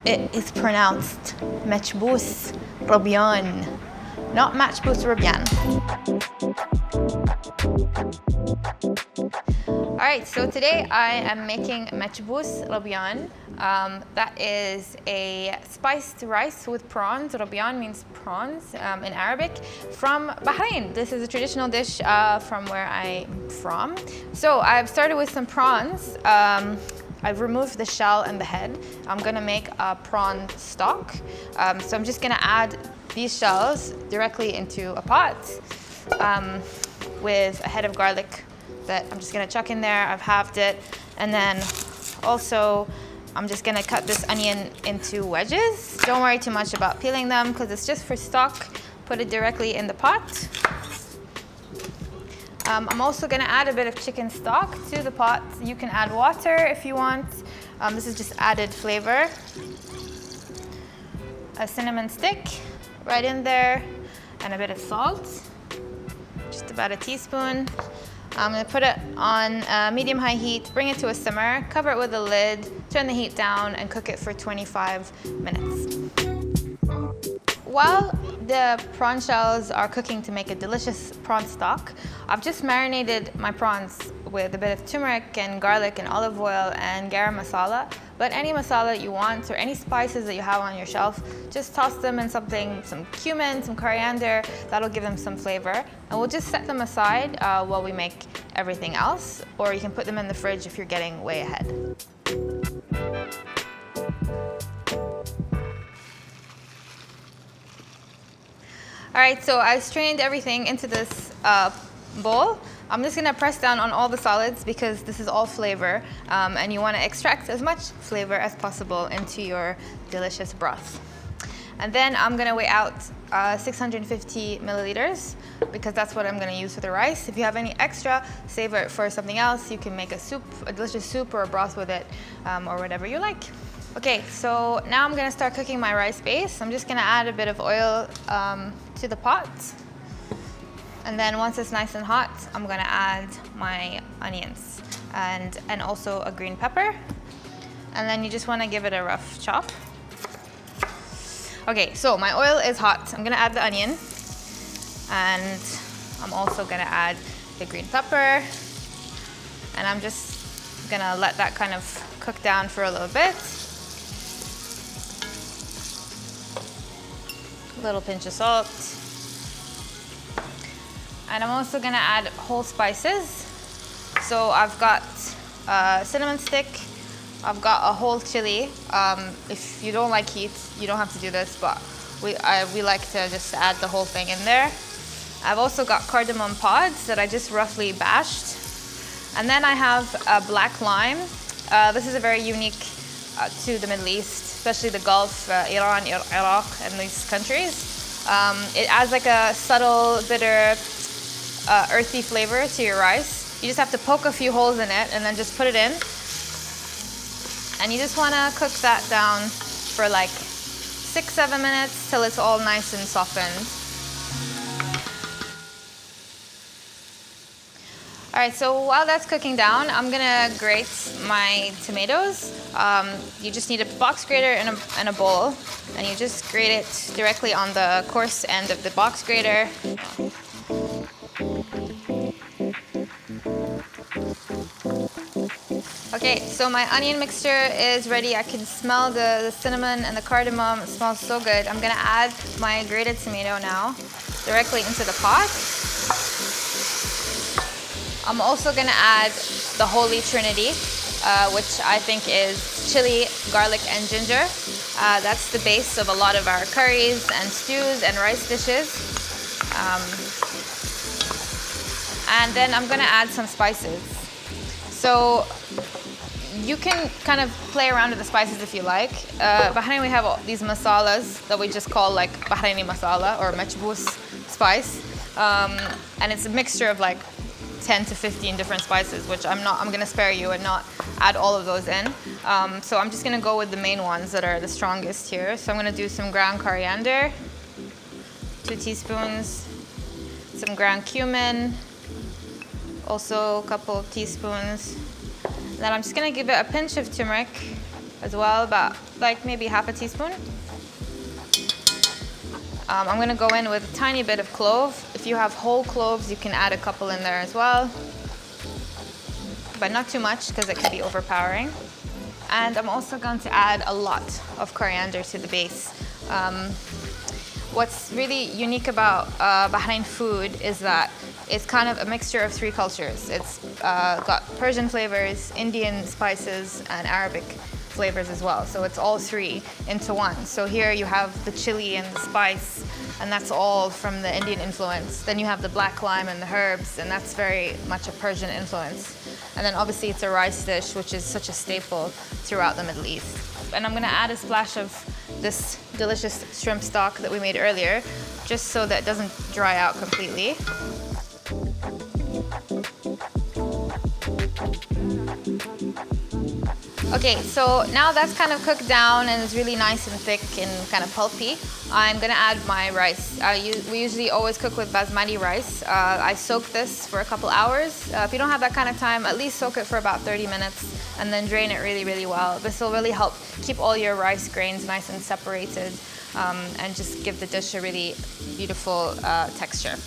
It is pronounced Machboos Rubyan, not Machboos Rubyan. Alright, so today I am making Machboos Rubyan. That is a spiced rice with prawns. Rubyan means prawns in Arabic, from Bahrain. This is a traditional dish from where I'm from. So I've started with some prawns. I've removed the shell and the head. I'm gonna make a prawn stock. So I'm just gonna add these shells directly into a pot with a head of garlic that I'm just gonna chuck in there. I've halved it. And then also, I'm just gonna cut this onion into wedges. Don't worry too much about peeling them because it's just for stock. Put it directly in the pot. I'm also gonna add a bit of chicken stock to the pot. You can add water if you want. This is just added flavor. A cinnamon stick right in there, and a bit of salt. Just about a teaspoon. I'm gonna put it on medium-high heat, bring it to a simmer, cover it with a lid, turn the heat down, and cook it for 25 minutes. While the prawn shells are cooking to make a delicious prawn stock, I've just marinated my prawns with a bit of turmeric and garlic and olive oil and garam masala. But any masala you want or any spices that you have on your shelf, just toss them in something, some cumin, some coriander, that'll give them some flavor. And we'll just set them aside while we make everything else, or you can put them in the fridge if you're getting way ahead. All right, so I strained everything into this bowl. I'm just gonna press down on all the solids because this is all flavor, and you wanna extract as much flavor as possible into your delicious broth. And then I'm gonna weigh out 650 milliliters because that's what I'm gonna use for the rice. If you have any extra, save it for something else. You can make a soup, a delicious soup or a broth with it, or whatever you like. Okay, so now I'm gonna start cooking my rice base. I'm just gonna add a bit of oil to the pot. And then once it's nice and hot, I'm gonna add my onions and also a green pepper. And then you just wanna give it a rough chop. Okay, so my oil is hot. I'm gonna add the onion. And I'm also gonna add the green pepper. And I'm just gonna let that kind of cook down for a little bit. A little pinch of salt. And I'm also gonna add whole spices. So I've got a cinnamon stick, I've got a whole chili. If you don't like heat, you don't have to do this, but we like to just add the whole thing in there. I've also got cardamom pods that I just roughly bashed. And then I have a black lime. This is a very unique to the Middle East, especially the Gulf, Iran, Iraq, and these countries. It adds like a subtle, bitter, earthy flavor to your rice. You just have to poke a few holes in it and then just put it in. And you just want to cook that down for like 6-7 minutes till it's all nice and softened. All right, so while that's cooking down, I'm gonna grate my tomatoes. You just need a box grater and a bowl, and you just grate it directly on the coarse end of the box grater. Okay, so my onion mixture is ready. I can smell the cinnamon and the cardamom. It smells so good. I'm gonna add my grated tomato now directly into the pot. I'm also gonna add the Holy Trinity, which I think is chili, garlic, and ginger. That's the base of a lot of our curries and stews and rice dishes. And then I'm gonna add some spices. So you can kind of play around with the spices if you like. Bahrain, we have all these masalas that we just call like Bahraini masala or Machboos spice. And it's a mixture of like 10 to 15 different spices, which I'm gonna spare you and not add all of those in. So I'm just gonna go with the main ones that are the strongest here. So I'm gonna do some ground coriander, 2 teaspoons, some ground cumin, also a couple of teaspoons. Then I'm just gonna give it a pinch of turmeric as well, about like maybe half a teaspoon. I'm gonna go in with a tiny bit of clove. If you have whole cloves, you can add a couple in there as well, but not too much because it can be overpowering. And I'm also going to add a lot of coriander to the base. What's really unique about Bahrain food is that it's kind of a mixture of three cultures. It's got Persian flavors, Indian spices, and Arabic flavors as well. So it's all three into one. So here you have the chili and the spice, and that's all from the Indian influence. Then you have the black lime and the herbs, and that's very much a Persian influence. And then obviously it's a rice dish, which is such a staple throughout the Middle East. And I'm gonna add a splash of this delicious shrimp stock that we made earlier, just so that it doesn't dry out completely. Okay, so now that's kind of cooked down and it's really nice and thick and kind of pulpy. I'm gonna add my rice. We usually always cook with basmati rice. I soak this for a couple hours. If you don't have that kind of time, at least soak it for about 30 minutes and then drain it really, really well. This will really help keep all your rice grains nice and separated and just give the dish a really beautiful texture.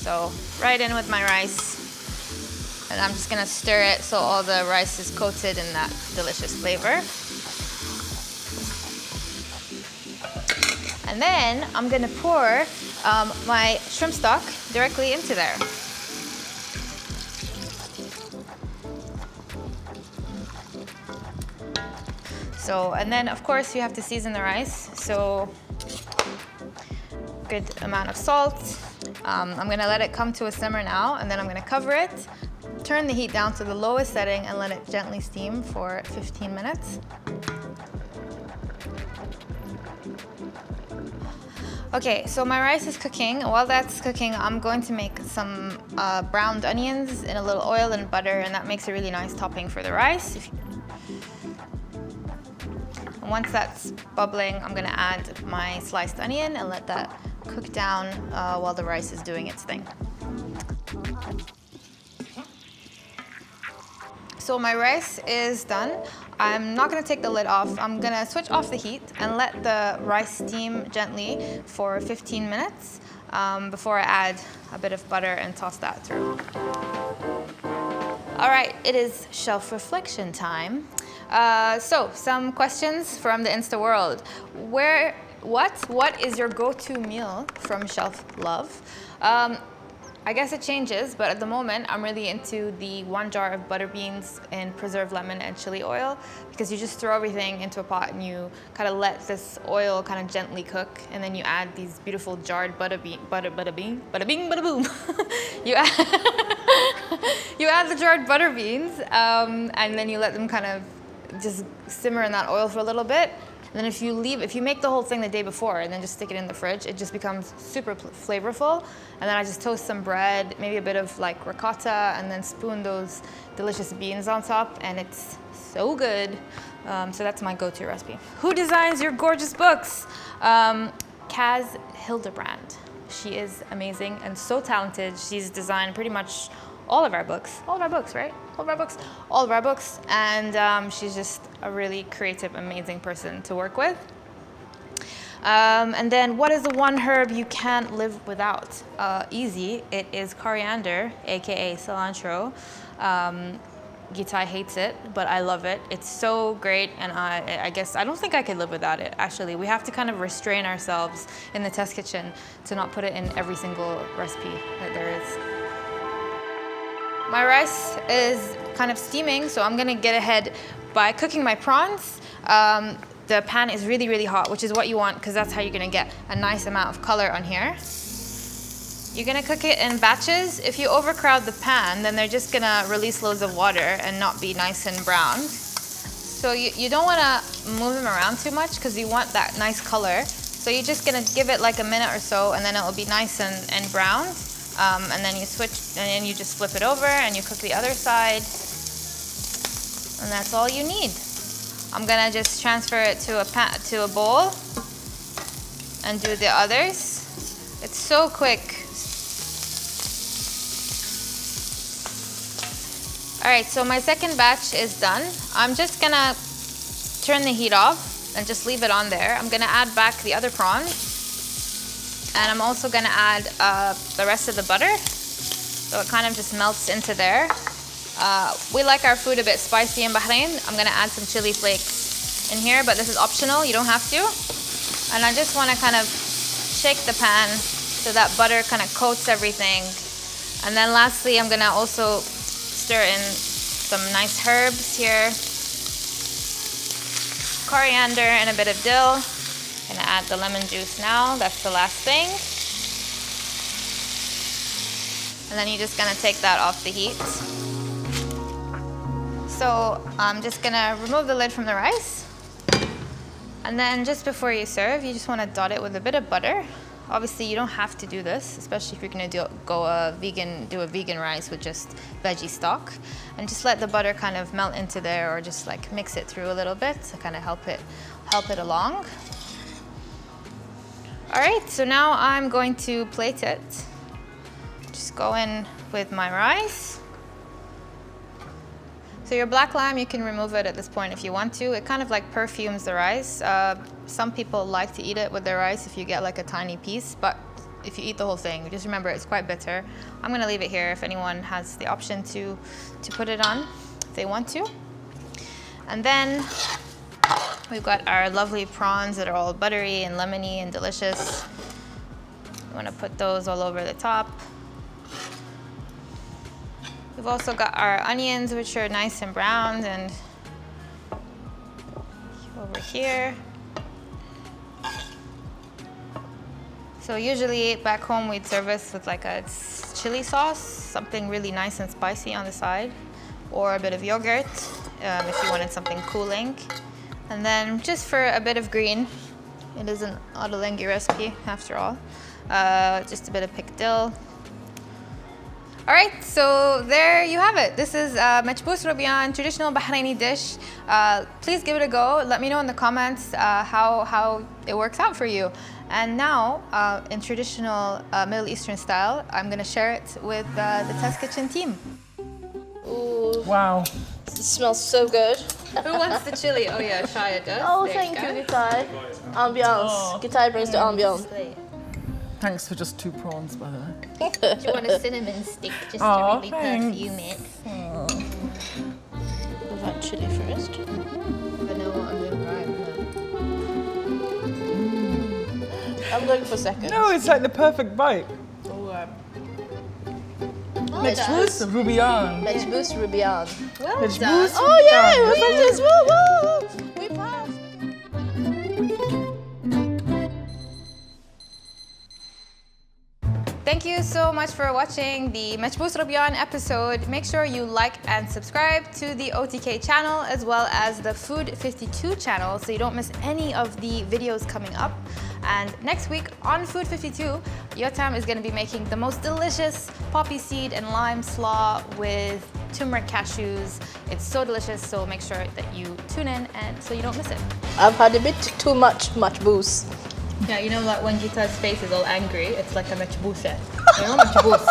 So right in with my rice. And I'm just gonna stir it so all the rice is coated in that delicious flavor. And then I'm gonna pour my shrimp stock directly into there. So, and then of course you have to season the rice. So, good amount of salt. I'm gonna let it come to a simmer now, and then I'm gonna cover it. Turn the heat down to the lowest setting and let it gently steam for 15 minutes. Okay, so my rice is cooking. While that's cooking, I'm going to make some browned onions in a little oil and butter, and that makes a really nice topping for the rice. And once that's bubbling, I'm gonna add my sliced onion and let that cook down while the rice is doing its thing. So my rice is done. I'm not gonna take the lid off. I'm gonna switch off the heat and let the rice steam gently for 15 minutes before I add a bit of butter and toss that through. All right, it is shelf reflection time. So some questions from the Insta world. What is your go-to meal from Shelf Love? I guess it changes, but at the moment, I'm really into the 1 jar of butter beans and preserved lemon and chili oil, because you just throw everything into a pot and you kind of let this oil kind of gently cook, and then you add these beautiful jarred bada bing, bada boom. you add the jarred butter beans, and then you let them kind of just simmer in that oil for a little bit. And then if you make the whole thing the day before and then just stick it in the fridge, it just becomes super flavorful. And then I just toast some bread, maybe a bit of like ricotta, and then spoon those delicious beans on top, and it's so good. So that's my go-to recipe. Who designs your gorgeous books? Kaz Hildebrand. She is amazing and so talented. She's designed pretty much all of our books, right? All of our books, and she's just a really creative, amazing person to work with. And then, what is the one herb you can't live without? Easy, it is coriander, aka cilantro. Gitai hates it, but I love it. It's so great, and I guess I don't think I could live without it, actually. We have to kind of restrain ourselves in the test kitchen to not put it in every single recipe that there is. My rice is kind of steaming, so I'm gonna get ahead by cooking my prawns. The pan is really, really hot, which is what you want, because that's how you're gonna get a nice amount of color on here. You're gonna cook it in batches. If you overcrowd the pan, then they're just gonna release loads of water and not be nice and browned. So you don't wanna move them around too much, because you want that nice color. So you're just gonna give it like a minute or so, and then it will be nice and browned. And then you switch, and then you just flip it over and you cook the other side. And that's all you need. I'm gonna just transfer it to a bowl and do the others. It's so quick. All right, so my second batch is done. I'm just gonna turn the heat off and just leave it on there. I'm gonna add back the other prawn. And I'm also gonna add the rest of the butter. So it kind of just melts into there. We like our food a bit spicy in Bahrain. I'm gonna add some chili flakes in here, but this is optional, you don't have to. And I just wanna kind of shake the pan so that butter kind of coats everything. And then lastly, I'm gonna also stir in some nice herbs here. Coriander and a bit of dill. Gonna add the lemon juice now, that's the last thing. And then you're just gonna take that off the heat. So I'm just gonna remove the lid from the rice. And then just before you serve, you just wanna dot it with a bit of butter. Obviously you don't have to do this, especially if you're gonna do a vegan rice with just veggie stock. And just let the butter kind of melt into there, or just like mix it through a little bit to kind of help it along. All right, so now I'm going to plate it. Just go in with my rice. So your black lime, you can remove it at this point if you want to. It kind of like perfumes the rice. Some people like to eat it with their rice if you get like a tiny piece, but if you eat the whole thing, just remember it's quite bitter. I'm gonna leave it here if anyone has the option to put it on, if they want to. And then we've got our lovely prawns that are all buttery and lemony and delicious. You wanna put those all over the top. We've also got our onions, which are nice and browned, and over here. So usually back home we'd serve this with like a chili sauce, something really nice and spicy on the side, or a bit of yogurt if you wanted something cooling. And then just for a bit of green, it is an Ottolenghi recipe after all, just a bit of picked dill. All right, so there you have it. This is Machboos Rubyan, traditional Bahraini dish. Please give it a go. Let me know in the comments how it works out for you. And now, in traditional Middle Eastern style, I'm gonna share it with the Test Kitchen team. Ooh. Wow. It smells so good. Who wants the chili? Oh yeah, Shaya does. Oh, There thank go. you, Gitai. Ambiance. Oh. Gitai brings the ambiance. Thanks for just 2 prawns, by the way. Do you want a cinnamon stick just Aw, to really thanks. perfume it? We've had chili first. Vanilla onion right I'm going for second. No, it's like the perfect bite. Machboos Rubyan. Machboos Rubyan. Well Machboos done. Oh yeah, Rubyan. we're like this. Woo woo! We passed. Thank you so much for watching the Machboos Rubyan episode. Make sure you like and subscribe to the OTK channel as well as the Food 52 channel so you don't miss any of the videos coming up. And next week on Food 52, Yotam is going to be making the most delicious poppy seed and lime slaw with turmeric cashews. It's so delicious, so make sure that you tune in and so you don't miss it. I've had a bit too much Machboos. Yeah, you know like when Gita's face is all angry, it's like a Machboos. You know, Machboos.